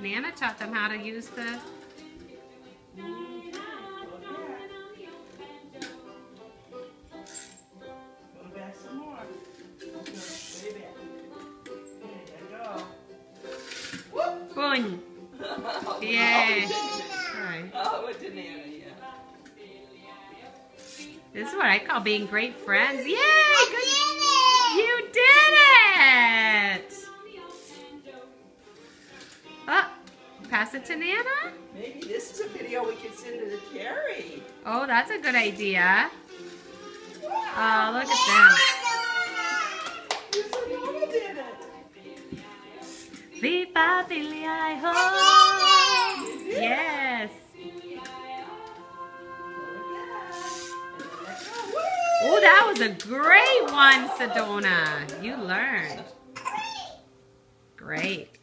Nana taught them how to use the... Some more. Way back. There you go. Whoop! Boing. Oh, Yay. oh, Right. oh, with the Nana, yeah. This is what I call being great friends. Yay! Good. You did it! Oh, pass it to Nana? Maybe this is a video we can send to the Carrie. Oh, that's a good idea. Oh, look at them. Nana did it. Viva Filia ho! Yes. Oh, that was a great one, Sedona. You learned. Great.